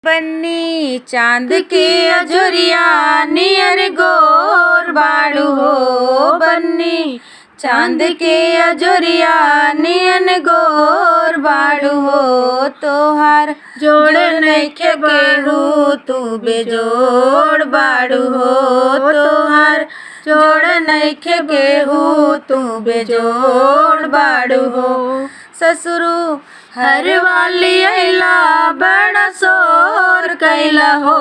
बन्नी चांद के अजोरिया नियर गोर बाड़ू हो। बन्नी चांद के अजोरिया नियन गोर बाड़ू हो। तोहार जोड़ नइखे केहू तू बेजोड़ बाड़ू हो। तोहार जोड़ नइखे केहू तू बेजोड़ बाड़ू हो। ससुरु हर वाली अइला बड़ा शोर कैला हो।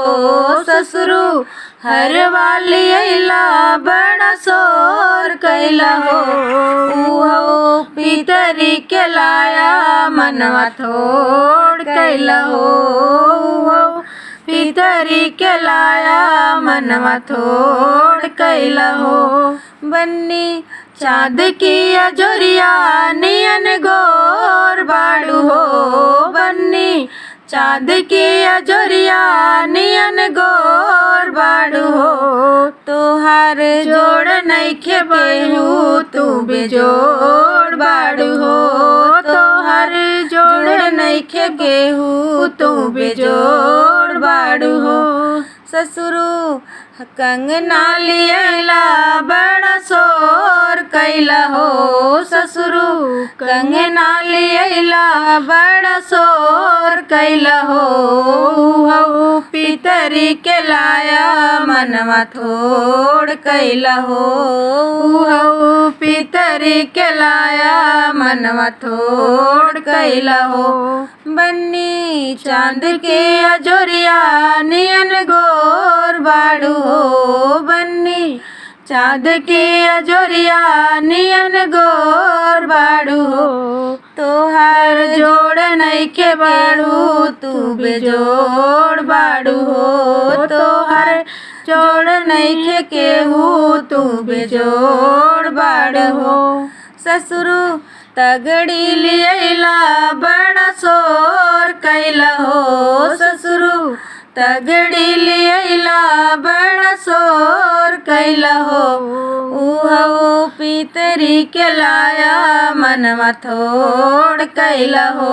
ससुरु हर वाली अइला बड़ा शोर कैला हो। उहो पितरी के लाया मनवा थोड़ कैला हो। उहो पितरी के लाया मनवा थोड़ कैला हो। बन्नी चाँद की अजोरिया नियन गोर बाड़ू हो। बन्नी चाँद की अजोरिया नियन गोर बाड़ू हो। तोहार जोड़ नइखे केहू तू बेजोड़ बाड़ू हो। तोहार जोड़ नइखे केहू तू बेजोड़ बाड़ू हो। ससुरु कंगना लियला बड़ा शोर कैला हो। ससुरु कंगना लियला बड़ा शोर कैला हो। उहो पितरी के लाया मनवा थोड़ कैला हो। उहो पितरी के लाया मनवा थोड़ कैला हो। बन्नी चाँद के अजोरिया नियन गोर बाड़ू हो। बन्नी चाँद के अजोरिया नियन गोर बाड़ू हो। तोहार जोड़ नइखे बाड़ू तू बेजोड़ बाड़ू हो। तोहार जोड़ नइखे केहू तू बेजोड़ बाड़ू हो। ससुरु तगड़ी लियला बड़ा शोर कैला हो। ससुरु तगड़ी लियला बड़ा शोर कैला हो। उहो पितरी के लाया मनवा थोड़ कैला हो।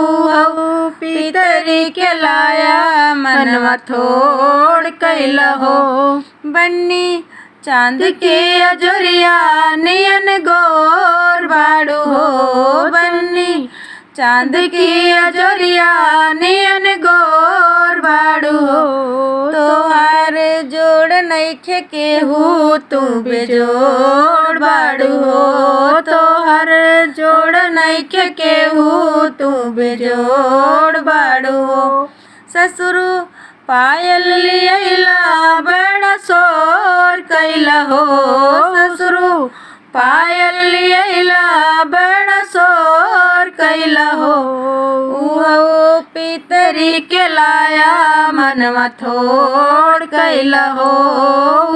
उहो पितरी के लाया मनवा थोड़ कैला हो। बन्नी चाँद के अजोरिया नियन गोर बाड़ू हो। बन्नी चाँद की अजोरिया नियन गोर बाड़ू हो। तोहार जोड़ नइखे केहू तू बेजोड़ बाड़ू हो। तोहार जोड़ नइखे केहू तू बेजोड़ बाड़ू हो। ससुरु पायल लियला बड़ा शोर कैला हो। ससुरु पायल लियला बड़ा शोर कैला हो। उहो पितरी के लाया मनवा थोड़ कैला हो।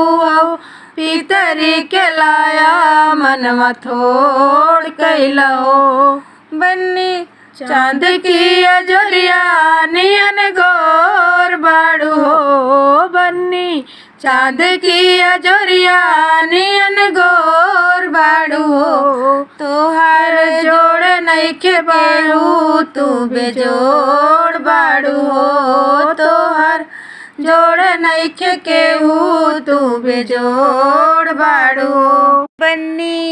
उहो पितरी के लाया मनवा थोड़ कैला हो। बन्नी चाँद की अजोरिया नियन गोर बाड़ू हो। बन्नी चाँद की अजोरिया नियन गोर बाड़ू हो। तोहार जोड़ नइखे बाड़ू तू बेजोड़ बाड़ू हो। तोहार जोड़ नइखे केहू तू बेजोड़ बाड़ू हो। बन्नी